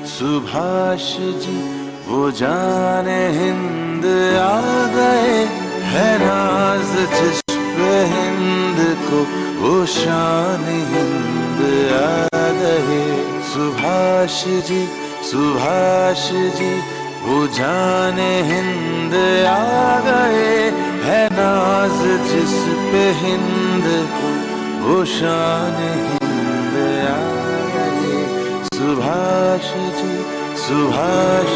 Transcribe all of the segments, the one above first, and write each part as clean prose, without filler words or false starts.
सुभाष जी वो जाने हिंद आ गए, है नाज जिस पे हिंद को, वो शान हिंद आ गए। सुभाष जी वो जाने हिंद आ गए, है नाज जिस पे हिंद को, वो शान हिंद आ गए। सुभाष जी सुभाष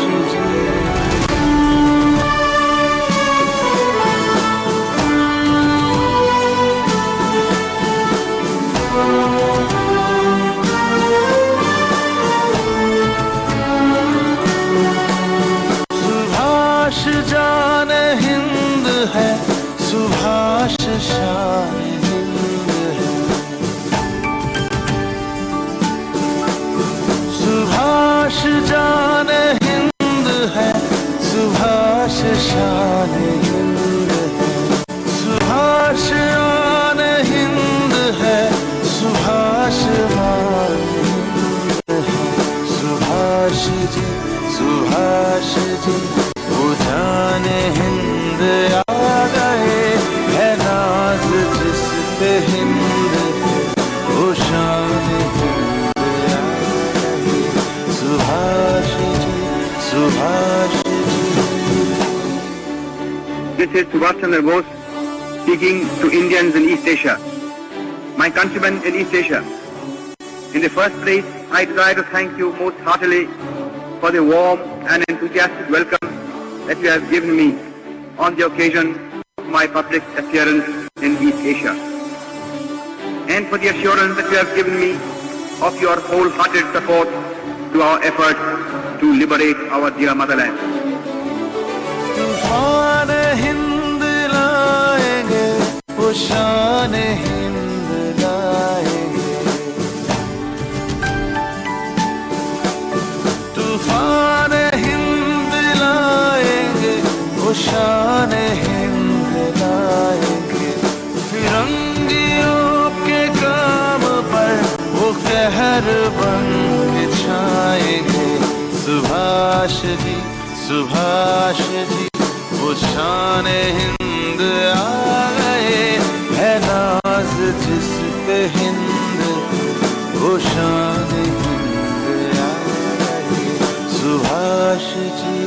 जान हिंद है, सुभाष शान हिंद है। सुभाष जान हिंद है, सुभाष शान हिंद है। सुभाष आन हिंद है, सुभाष मान हिंद है। सुभाष जी वो जाने हिंद आ गए, है नाज जिस पे हिंद वो शान हिंद आ गए। Subhash ji This is Subhash Chandra Bose speaking to Indians in East Asia. My countrymen in East Asia, in the first place, I desire to thank you most heartily for the warm and enthusiastic welcome that you have given me on the occasion of my public appearance in East Asia, and for the assurance that you have given me of your wholehearted support to our efforts to liberate our dear motherland. तूफान हिंद लाएंगे, वो शान हिंद लाएंगे। तूफान हिंद लाएंगे, वो शान हिंद लाएंगे। फिरंगियों के काम पर वो कहर बन के छाएंगे। सुभाष जी वो शान हिंद आ गए, है नाज जिस पे हिंद, वो शान हिंद आ गए। सुभाष जी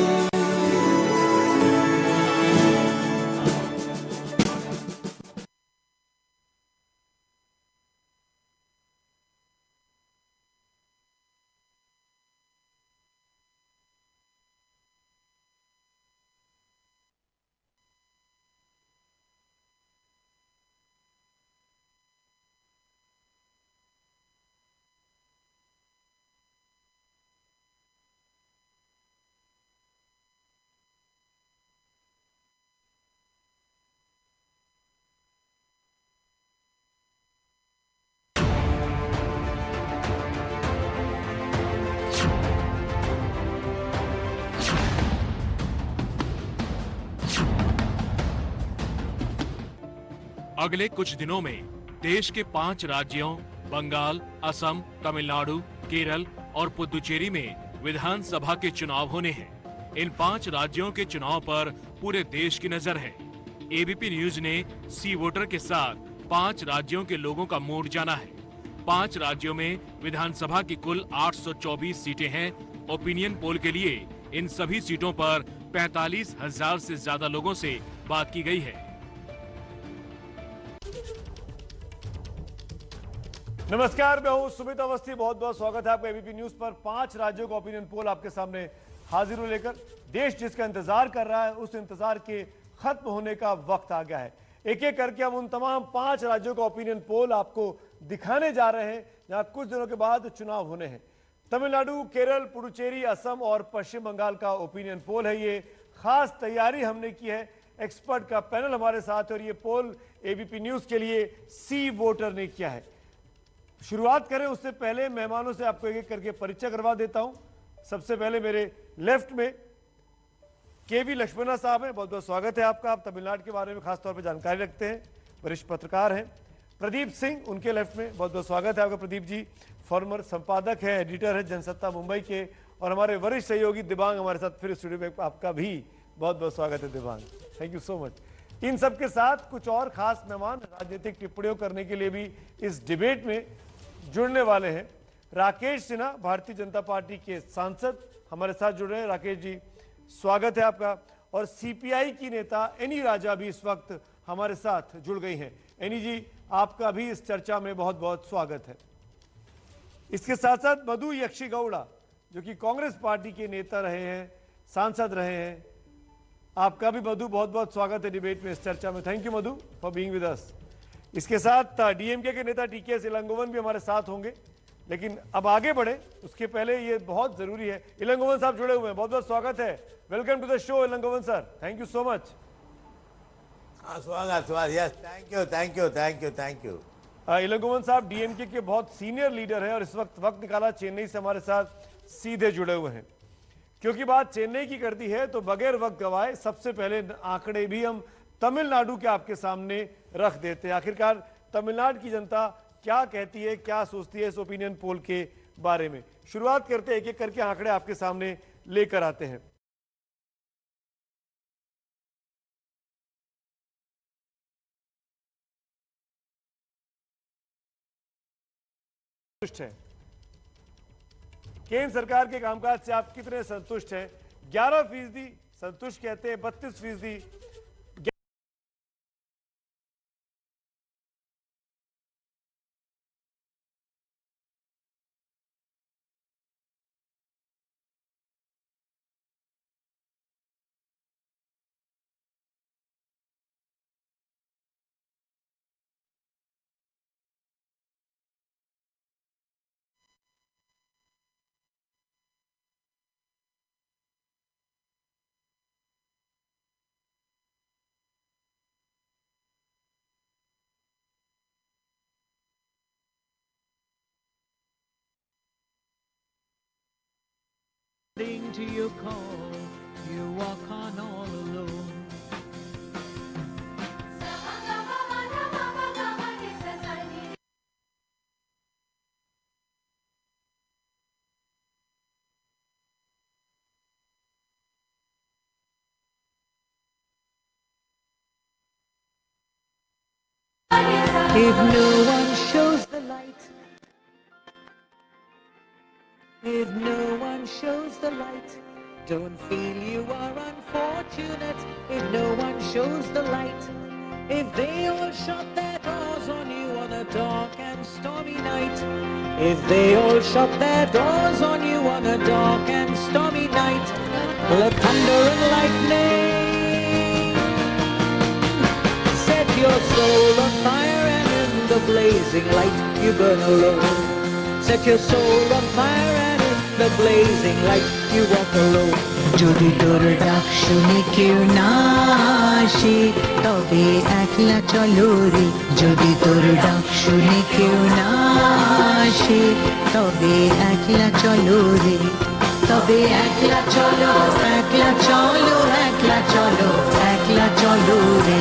अगले कुछ दिनों में देश के 5 राज्यों बंगाल, असम, तमिलनाडु, केरल और पुदुचेरी में विधानसभा के चुनाव होने हैं। इन 5 राज्यों के चुनाव पर पूरे देश की नजर है। एबीपी न्यूज ने सी वोटर के साथ 5 राज्यों के लोगों का मूड जाना है। 5 राज्यों में विधानसभा की कुल 824 सीटें हैं। ओपिनियन पोल के लिए इन सभी सीटों पर 45,000 से ज्यादा लोगों से बात की गई है। नमस्कार, मैं हूं सुमित अवस्थी। बहुत बहुत स्वागत है आपका एबीपी न्यूज पर। 5 राज्यों का ओपिनियन पोल आपके सामने हाजिर हो लेकर। देश जिसका इंतजार कर रहा है, उस इंतजार के खत्म होने का वक्त आ गया है। एक एक करके हम उन तमाम 5 राज्यों का ओपिनियन पोल आपको दिखाने जा रहे हैं जहां कुछ दिनों के बाद चुनाव होने हैं। तमिलनाडु, केरल, पुडुचेरी, असम और पश्चिम बंगाल का ओपिनियन पोल है। ये खास तैयारी हमने की है, एक्सपर्ट का पैनल हमारे साथ है और ये पोल एबीपी न्यूज के लिए सी वोटर ने किया है। शुरुआत करें उससे पहले मेहमानों से आपको एक एक करके परिचय करवा देता हूं। सबसे पहले मेरे लेफ्ट में केवी लक्ष्मणा साहब हैं, बहुत बहुत स्वागत है आपका। आप तमिलनाडु के बारे में खासतौर पर जानकारी रखते हैं, वरिष्ठ पत्रकार हैं। प्रदीप सिंह उनके लेफ्ट में, बहुत बहुत स्वागत है आपका प्रदीप जी। फॉर्मर संपादक है, एडिटर है जनसत्ता मुंबई के, और हमारे वरिष्ठ सहयोगी दिबांग हमारे साथ फिर स्टूडियो में, आपका भी बहुत बहुत स्वागत है Dibang, thank you so much. इन सब के साथ कुछ और खास मेहमान राजनीतिक टिप्पणियों करने के लिए भी इस डिबेट में जुड़ने वाले हैं। राकेश सिन्हा भारतीय जनता पार्टी के सांसद हमारे साथ जुड़ रहे हैं। राकेश जी स्वागत है आपका। और सीपीआई की नेता एनी राजा भी इस वक्त हमारे साथ जुड़ गई हैं। एनी जी आपका भी इस चर्चा में बहुत बहुत स्वागत है। इसके साथ साथ मधु यक्षी गौड़ा जो कि कांग्रेस पार्टी के नेता रहे हैं, सांसद रहे हैं, आपका भी मधु बहुत बहुत स्वागत है डिबेट में, इस चर्चा में। Thank you Madhu for being with us. इसके साथ डीएमके के नेता टीके इलंगोवन भी हमारे साथ होंगे। लेकिन अब आगे बढ़े उसके पहले ये बहुत जरूरी है, इलंगोवन साहब जुड़े हुए हैं, बहुत बहुत स्वागत है। Welcome to the show Elangovan sir, thank you so much. स्वागत यस, थैंक यू। इलंगोवन साहब डीएमके के बहुत सीनियर लीडर हैं और इस वक्त निकाला चेन्नई से हमारे साथ सीधे जुड़े हुए हैं। क्योंकि बात चेन्नई की करती है तो बगैर वक्त गवाए सबसे पहले आंकड़े भी हम तमिलनाडु के आपके सामने रख देते हैं। आखिरकार तमिलनाडु की जनता क्या कहती है, क्या सोचती है इस ओपिनियन पोल के बारे में। शुरुआत करते हैं, एक एक करके आंकड़े आपके सामने लेकर आते हैं। संतुष्ट है केंद्र सरकार के कामकाज से, आप कितने संतुष्ट हैं? 11% संतुष्ट कहते हैं, 32% To your call, you walk on all alone. If no one shows the light, if no one shows the light, don't feel you are unfortunate. If no one shows the light, if they all shut their doors on you on a dark and stormy night, if they all shut their doors on you on a dark and stormy night, let thunder and lightning set your soul on fire, and in the blazing light you burn alone. Set your soul on fire, and in the blazing light you walk alone. যদি তোর ডাক শুনে কেউ না আসে তবে একলা চলো রে, যদি তোর ডাক শুনে কেউ না আসে তবে একলা চলো রে, তবে একলা চলো, একলা চলো, একলা চলো, একলা চলো রে,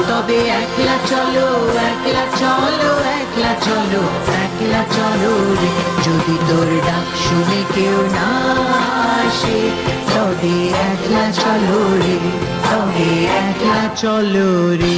তবে একলা চলো, একলা চলো, একলা চলো, একলা চলো রে, যদি তোর ডাক শুনে কেউ না আসে তবে একলা চলো রে, তবে একলা চলো রে।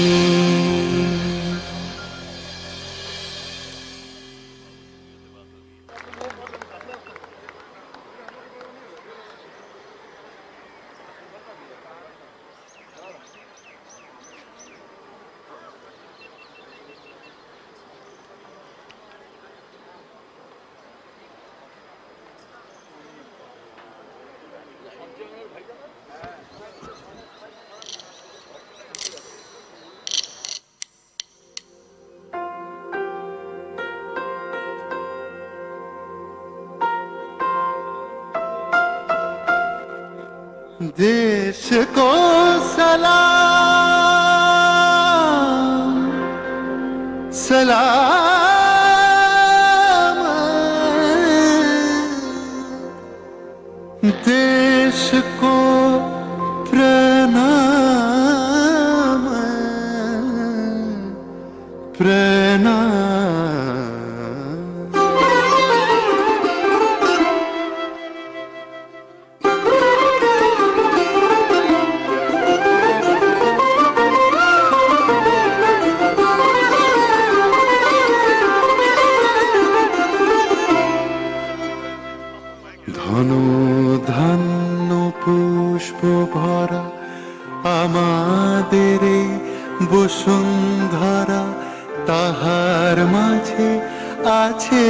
देश को सलाम, सलाम প্রণাম। ধন ধান্য পুষ্প ভরা আমাদের এই বসুন্ধরা, তাহার মাঝে আছে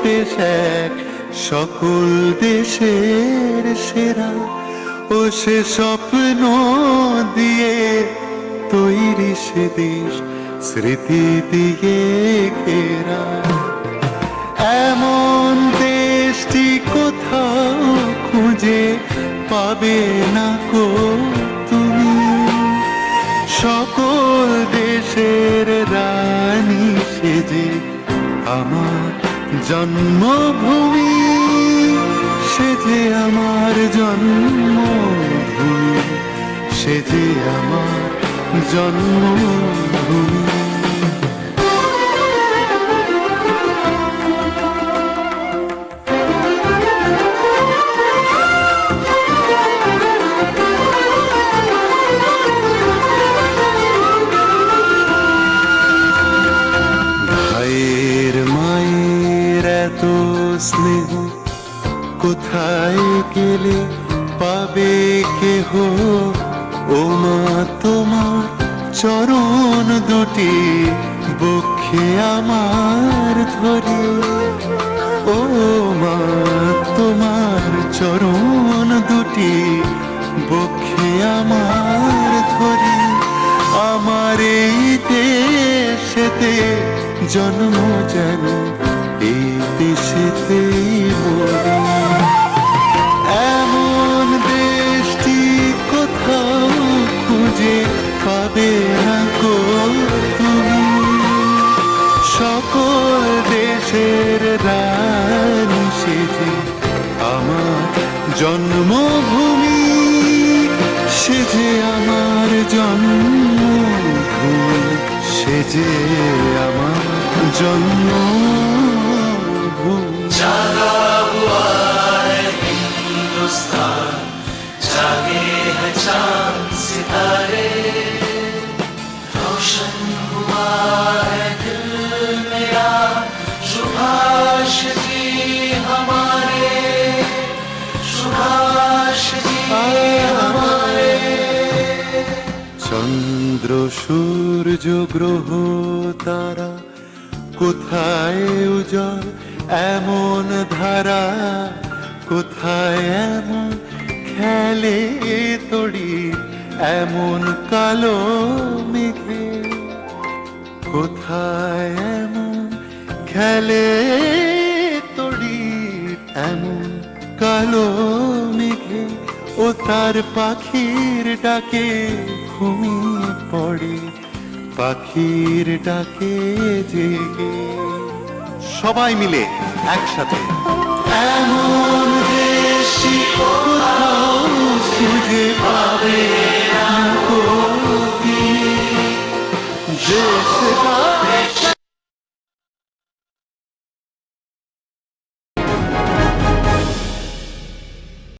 দেশ এক সকল দেশের সেরা। ও সে স্বপ্ন দিয়ে তৈরি সে দেশ স্মৃতি দিয়ে ঘেরা। এমন দেশটি কোথাও খুঁজে পাবে না কো তুমি, সকল দেশের রানী সেজে আমার জন্মভূমি, সেজে আমার জন্মভূমি, সেজে আমার জন্মভূমি। স্নেহ কোথায় গেলে পাবে কেহ, ও মা তোমার চরণ দুটি বক্ষে আমার ধরে। ও মা তোমার চরণ দুটি বক্ষে আমার ধরে। আমার এই দেশেতে জন্ম যেন এই দেশেতেই মরি। এমন দেশটি কোথাও খুঁজে পাবে না গো তুমি, সকল দেশের রানী সেজে আমার জন্মভূমি, সেজে আমার জন্মভূমি, সেজে আমার জন্মভূমি। जागा हुआ है हिंदुस्तान, जागे हैं चांद सितारे, रोशन हुआ है दिल मेरा, सुभाष जी हमारे, सुभाष जी हमारे। চন্দ্র সূর্য গ্রহ তারা কোথায় উজ্জ্বল এমন ধারা, কোথায় এমন খেলে তড়ি এমন কালো মেঘে, কোথায় এমন খেলে তড়ি এমন কালো মেঘে। ও তার পাখির ডাকে ঘুমিয়ে পড়ে, পাখির ডাকে জেগে সবাই মিলে একসাথে। এমন দেশটি কোথাও খুঁজে পাবে না গো তুমি, দেশ